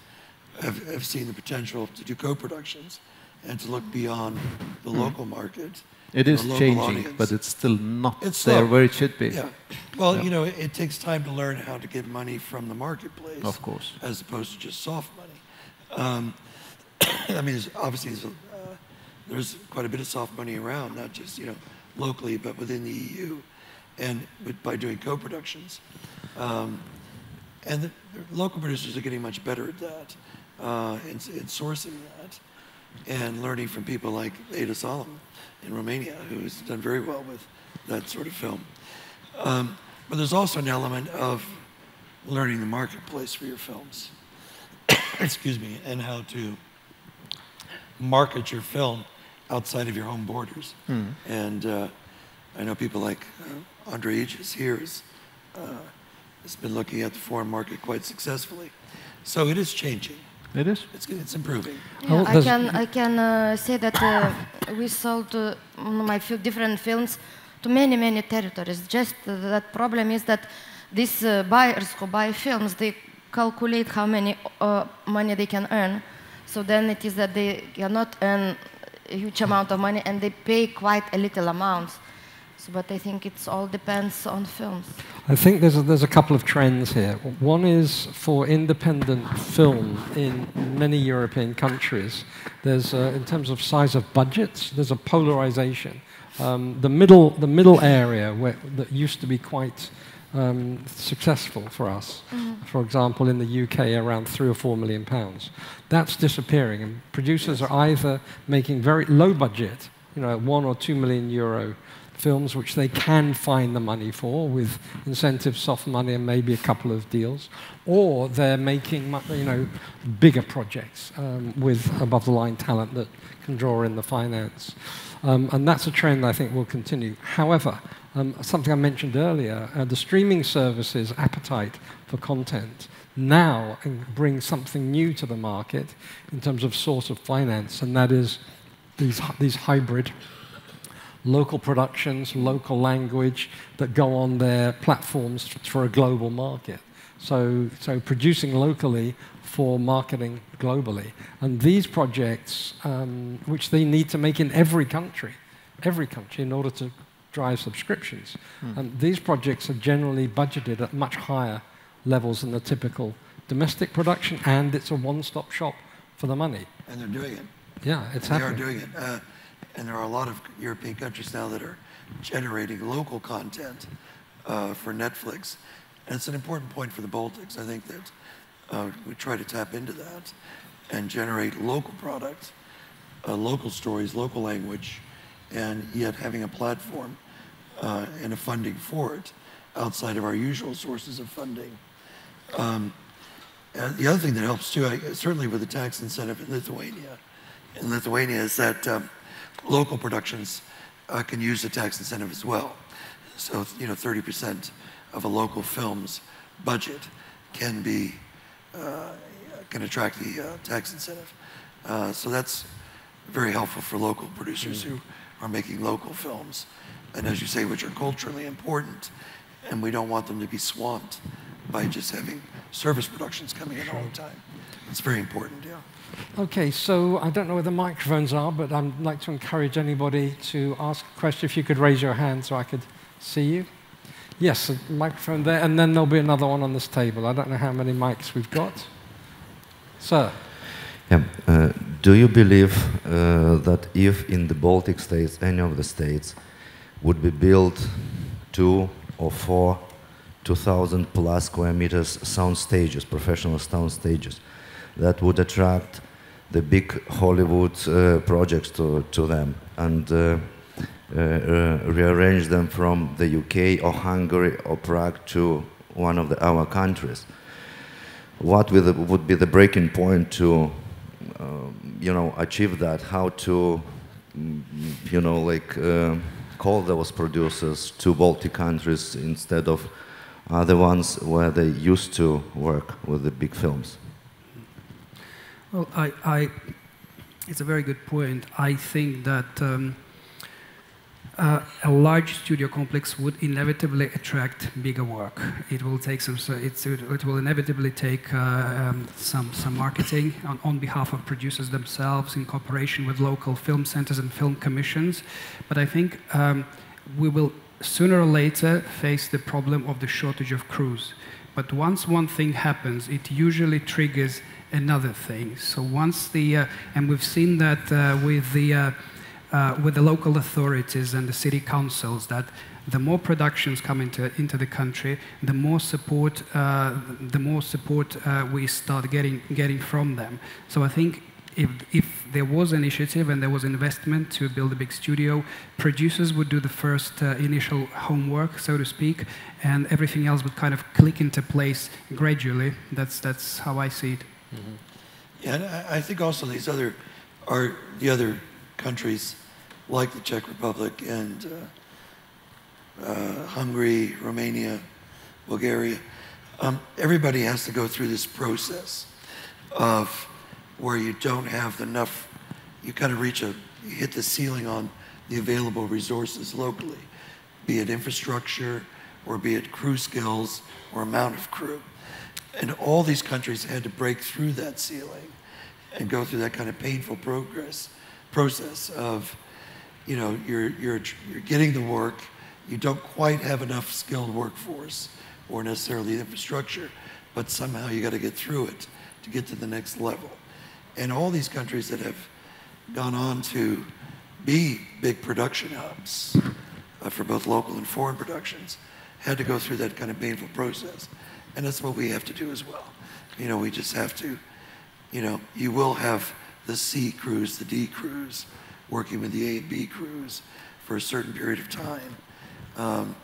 have seen the potential to do co-productions and to look beyond the local market. It is changing, audience. But it's still not there where it should be. Yeah. Well, it takes time to learn how to get money from the marketplace. Of course. As opposed to just soft money. I mean, there's quite a bit of soft money around, not just, locally, but within the EU, and by doing co-productions. And the local producers are getting much better at that, in sourcing that, and learning from people like Ada Solomon in Romania, who's done very well with that sort of film. But there's also an element of learning the marketplace for your films, excuse me, and how to market your film outside of your home borders. And I know people like Andre Aegis here has been looking at the foreign market quite successfully. So it is changing. It is? It's improving. Yeah, I can say that we sold my few different films to many territories. Just that problem is that these buyers who buy films, they calculate how many money they can earn. So then it is that they cannot earn a huge amount of money, and they pay quite a little amount. So, but I think it all depends on films. I think there's a couple of trends here. One is for independent film in many European countries. There's, in terms of size of budgets, there's a polarization. The middle area that used to be quite successful for us, for example, in the UK, around £3 or £4 million. That's disappearing, and producers are either making very low budget, €1 or €2 million films, which they can find the money for with incentive, soft money, and maybe a couple of deals, or they're making bigger projects with above-the-line talent that can draw in the finance. And that's a trend I think will continue. However, something I mentioned earlier, the streaming services' appetite for content now brings something new to the market in terms of source of finance, and that is these hybrid local productions, local language that go on their platforms for a global market. So producing locally for marketing globally. And these projects, which they need to make in every country in order to drive subscriptions. These projects are generally budgeted at much higher levels than the typical domestic production, and it's a one-stop shop for the money. And they're doing it. Yeah, it's happening. They are doing it. And there are a lot of European countries now that are generating local content for Netflix. And it's an important point for the Baltics. I think that we try to tap into that and generate local products, local stories, local language, and yet having a platform and a funding for it outside of our usual sources of funding. And the other thing that helps too, certainly with the tax incentive in Lithuania is that local productions can use the tax incentive as well. So 30% of a local film's budget can attract the tax incentive. So that's very helpful for local producers who are making local films, and as you say, which are culturally important, and we don't want them to be swamped by just having service productions coming in all the time. It's very important, yeah. Okay, so I don't know where the microphones are, but I'd like to encourage anybody to ask a question. If you could raise your hand so I could see you. Yes, a microphone there, and then there'll be another one on this table. I don't know how many mics we've got. Sir. Yeah. Do you believe that if in the Baltic states, any of the states, would be built 2 or 4 2,000 plus square meters sound stages, professional sound stages, that would attract the big Hollywood projects to them and rearrange them from the UK or Hungary or Prague to one of our countries? What would be the breaking point to achieve that? How to, call those producers to Baltic countries instead of other ones where they used to work with the big films? Well, it's a very good point. I think that a large studio complex would inevitably attract bigger work. It will take it will inevitably take some marketing on behalf of producers themselves in cooperation with local film centers and film commissions. But I think we will sooner or later face the problem of the shortage of crews. But once one thing happens, it usually triggers another thing. So once and we've seen that with the local authorities and the city councils, that the more productions come into the country, the more support we start getting from them. So I think if there was initiative and there was investment to build a big studio, producers would do the first initial homework, so to speak, and everything else would kind of click into place gradually. That's how I see it. Mm-hmm. Yeah, and I think also the other countries like the Czech Republic and Hungary, Romania, Bulgaria. Everybody has to go through this process of where you don't have enough, you kind of you hit the ceiling on the available resources locally, be it infrastructure or be it crew skills or amount of crew. And all these countries had to break through that ceiling and go through that kind of painful process of, you're getting the work, you don't quite have enough skilled workforce or necessarily the infrastructure, but somehow you got to get through it to get to the next level. And all these countries that have gone on to be big production hubs for both local and foreign productions had to go through that kind of painful process. And that's what we have to do as well. We just have to, you will have the C crews, the D crews, working with the A and B crews for a certain period of time, and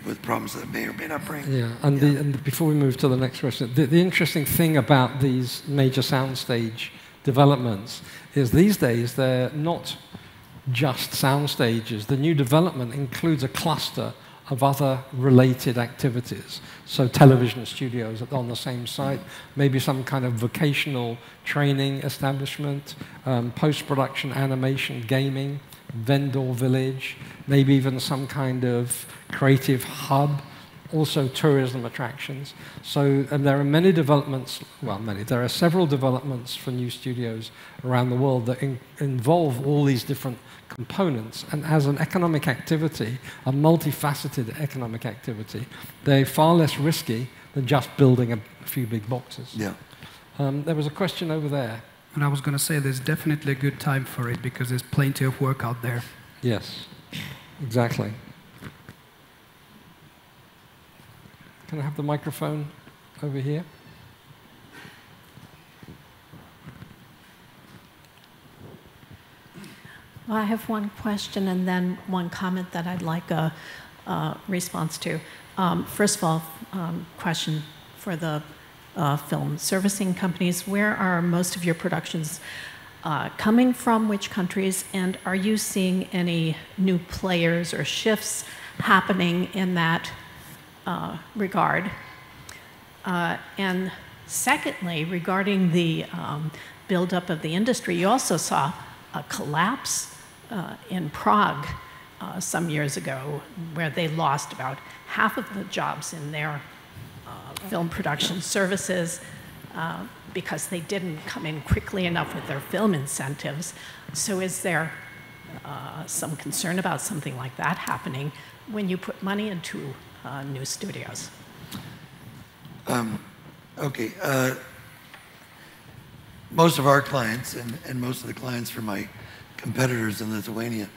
with problems that may or may not bring. Yeah, and before we move to the next question, the interesting thing about these major soundstage developments is these days they're not just sound stages. The new development includes a cluster of other related activities. So television studios on the same site, maybe some kind of vocational training establishment, post-production animation, gaming, vendor village, maybe even some kind of creative hub, also tourism attractions. So there are many developments, there are several developments for new studios around the world that involve all these different components, and as an economic activity, a multifaceted economic activity, they're far less risky than just building a few big boxes. Yeah. There was a question over there. And I was going to say there's definitely a good time for it because there's plenty of work out there. Yes, exactly. Can I have the microphone over here? Well, I have one question and then one comment that I'd like a response to. First of all, question for the film servicing companies. Where are most of your productions coming from? Which countries? And are you seeing any new players or shifts happening in that regard? And secondly, regarding the buildup of the industry, you also saw a collapse in Prague some years ago, where they lost about half of the jobs in their film production services because they didn't come in quickly enough with their film incentives. So is there some concern about something like that happening when you put money into new studios? Okay. Most of our clients and most of the clients for my competitors in Lithuania,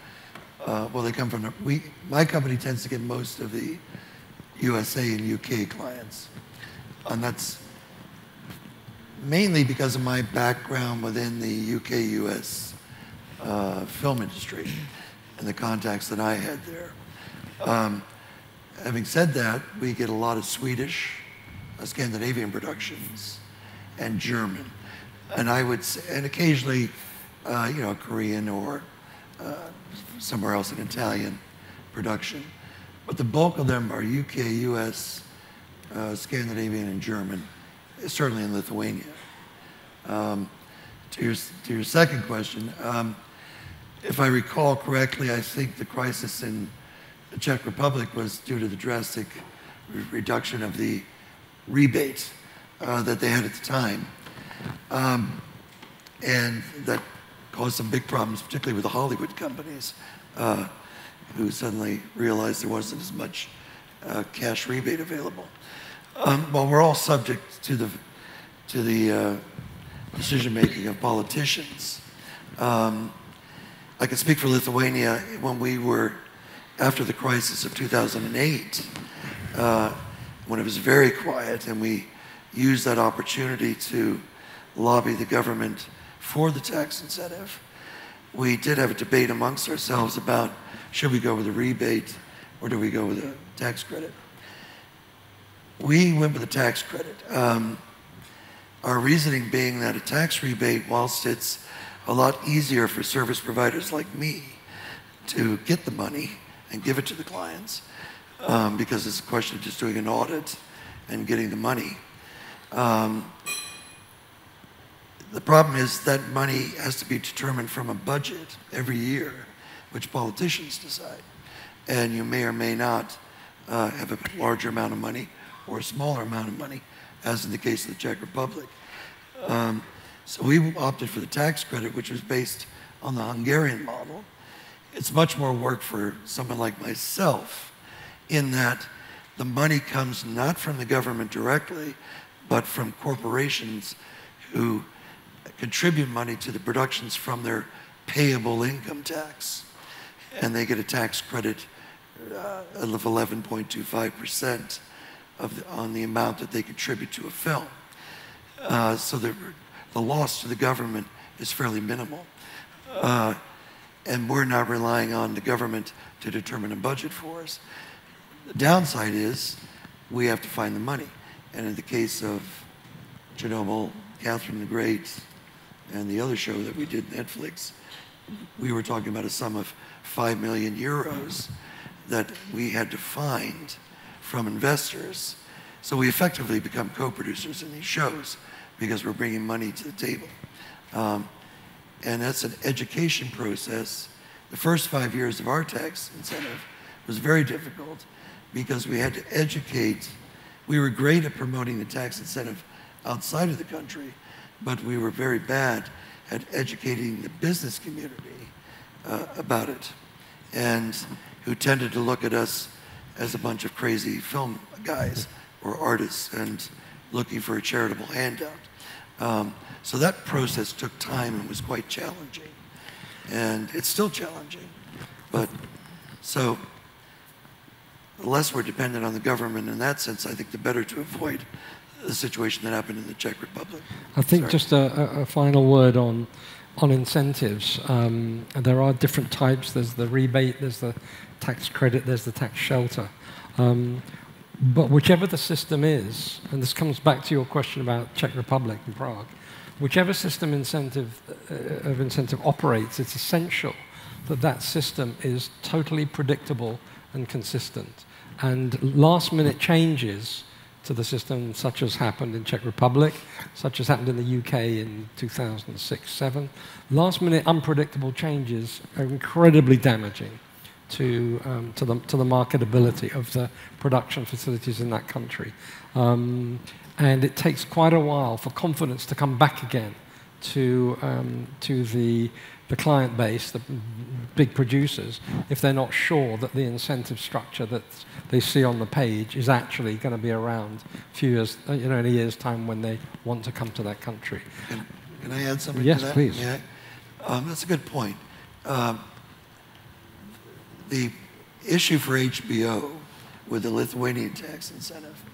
well, they come from, my company tends to get most of the USA and UK clients. And that's mainly because of my background within the UK-US film industry and the contacts that I had there. Having said that, we get a lot of Swedish, Scandinavian productions, and German. And I would say, and occasionally, you know, Korean or somewhere else an Italian production. But the bulk of them are UK, US, Scandinavian, and German, certainly in Lithuania. To your second question, if I recall correctly, I think the crisis in the Czech Republic was due to the drastic reduction of the rebate that they had at the time. And that caused some big problems, particularly with the Hollywood companies, who suddenly realized there wasn't as much cash rebate available. Well, we're all subject to the decision-making of politicians. I can speak for Lithuania. When we were, after the crisis of 2008, when it was very quiet, and we used that opportunity to lobby the government for the tax incentive, we did have a debate amongst ourselves about should we go with a rebate or do we go with a tax credit? We went with a tax credit. Our reasoning being that a tax rebate, whilst it's a lot easier for service providers like me to get the money and give it to the clients, because it's a question of just doing an audit and getting the money. The problem is that money has to be determined from a budget every year, which politicians decide. And you may or may not have a larger amount of money or a smaller amount of money, as in the case of the Czech Republic. So we opted for the tax credit, which was based on the Hungarian model. It's much more work for someone like myself, in that the money comes not from the government directly, but from corporations who contribute money to the productions from their payable income tax. And they get a tax credit of 11.25% on the amount that they contribute to a film. So the loss to the government is fairly minimal. And we're not relying on the government to determine a budget for us. The downside is we have to find the money. And in the case of Chernobyl, Catherine the Great, and the other show that we did, Netflix, we were talking about a sum of 5 million euros that we had to find from investors. So we effectively become co-producers in these shows because we're bringing money to the table. And that's an education process. The first 5 years of our tax incentive was very difficult because we had to educate. We were great at promoting the tax incentive outside of the country, but we were very bad at educating the business community about it, and who tended to look at us as a bunch of crazy film guys or artists and looking for a charitable handout. So that process took time and was quite challenging. And it's still challenging. But so the less we're dependent on the government in that sense, I think the better to avoid the situation that happened in the Czech Republic. I think just a final word on on incentives. There are different types. There's the rebate, there's the tax credit, there's the tax shelter. But whichever the system is, and this comes back to your question about Czech Republic and Prague, whichever system of incentive operates, it's essential that that system is totally predictable and consistent. And last-minute changes to the system, such as happened in Czech Republic, such as happened in the UK in 2006-07, last-minute unpredictable changes are incredibly damaging to the marketability of the production facilities in that country. And it takes quite a while for confidence to come back again to the client base, the big producers, if they're not sure that the incentive structure that they see on the page is actually going to be around a few years, in a year's time when they want to come to that country. Can I add something to that? Yes, please. Yeah. That's a good point. The issue for HBO with the Lithuanian tax incentive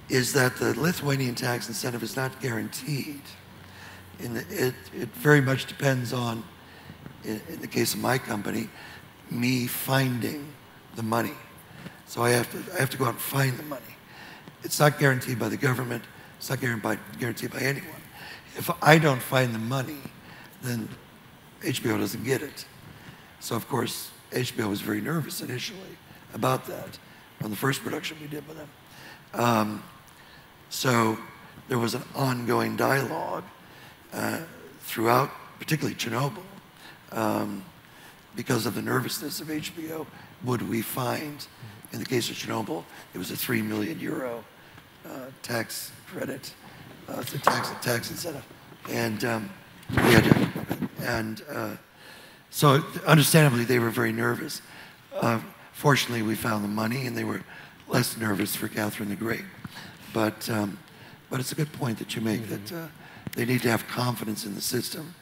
is that the Lithuanian tax incentive is not guaranteed. It very much depends on, in the case of my company, me finding the money. So I have to go out and find the money. It's not guaranteed by the government. It's not guaranteed by anyone. If I don't find the money, then HBO doesn't get it. So, of course, HBO was very nervous initially about that on the first production we did with them. So there was an ongoing dialogue throughout, particularly Chernobyl, because of the nervousness of HBO. Would we find, in the case of Chernobyl, it was a €3 million tax credit, it's a tax incentive, and so understandably they were very nervous. Fortunately, we found the money, and they were less nervous for Catherine the Great. But it's a good point that you make, that they need to have confidence in the system.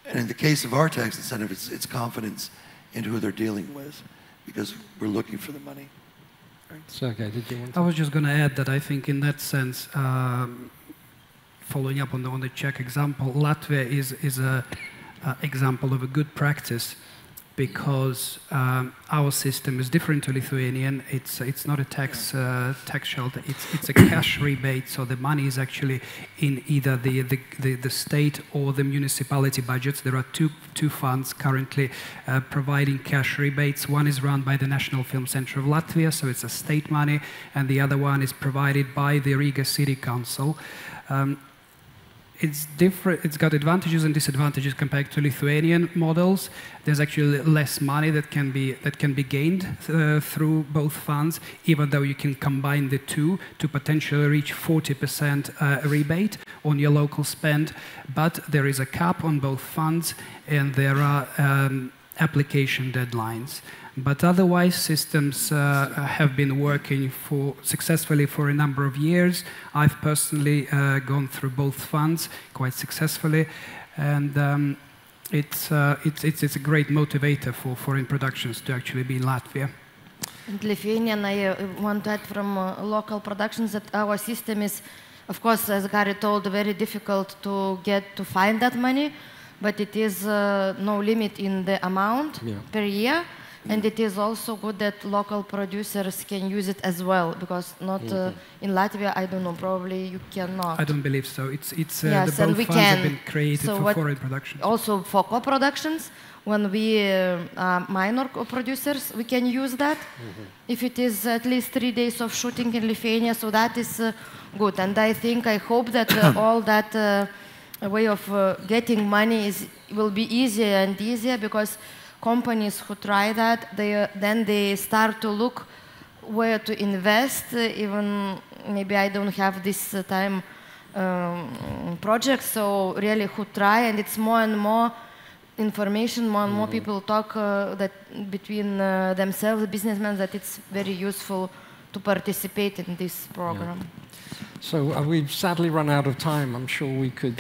And in the case of our tax incentive, it's confidence in who they're dealing with, because we're looking for the money. Right? Sergey, did you want to? I was just going to add that I think in that sense, following up on the Czech example, Latvia is an example of a good practice, because our system is different to Lithuanian. It's not a tax shelter. It's a cash rebate. So the money is actually in either the state or the municipality budgets. There are two funds currently providing cash rebates. One is run by the National Film Center of Latvia, so it's a state money, and the other one is provided by the Riga City Council. It's different. It's got advantages and disadvantages compared to Lithuanian models. There's actually less money that can be gained through both funds, even though you can combine the two to potentially reach 40% rebate on your local spend. But there is a cap on both funds, and there are application deadlines. But otherwise, systems have been working successfully for a number of years. I've personally gone through both funds quite successfully, and it's a great motivator for foreign productions to actually be in Latvia. In Lithuanian, I want to add from local productions that our system is, of course, as Gary told, very difficult to find that money, but it is no limit in the amount per year. And it is also good that local producers can use it as well, because not in Latvia, I don't know, probably you cannot. I don't believe so. It's yes, the both funds have been created for foreign productions. Also for co-productions, when we are minor co-producers, we can use that. If it is at least 3 days of shooting in Lithuania, so that is good. And I hope that all that way of getting money will be easier and easier, because companies who try that, then they start to look where to invest. Even maybe I don't have this time project, so really who try, and it's more and more information, more and more people talk that between themselves, businessmen, that it's very useful to participate in this program. Yeah. So we've sadly run out of time. I'm sure we could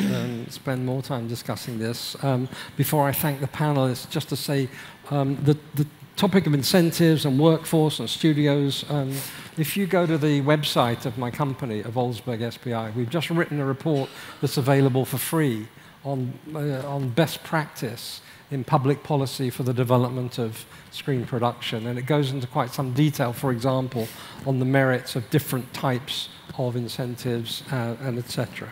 spend more time discussing this. Before I thank the panelists, just to say the topic of incentives and workforce and studios, if you go to the website of my company, of Olsberg SPI, we've just written a report that's available for free on best practice in public policy for the development of screen production. And it goes into quite some detail, for example, on the merits of different types of incentives and etc.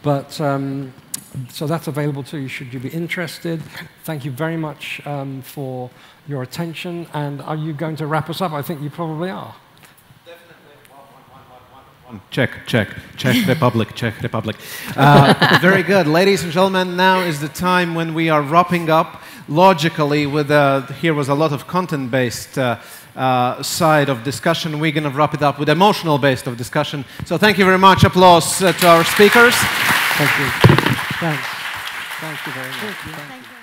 But so that's available to you should you be interested. Thank you very much for your attention. And are you going to wrap us up? I think you probably are. Czech Republic, Czech Republic. Very good. Ladies and gentlemen, now is the time when we are wrapping up logically with, here was a lot of content-based side of discussion. We're going to wrap it up with emotional-based of discussion. So thank you very much. Applause to our speakers. Thank you. Thanks. Thank you very much. Thank you.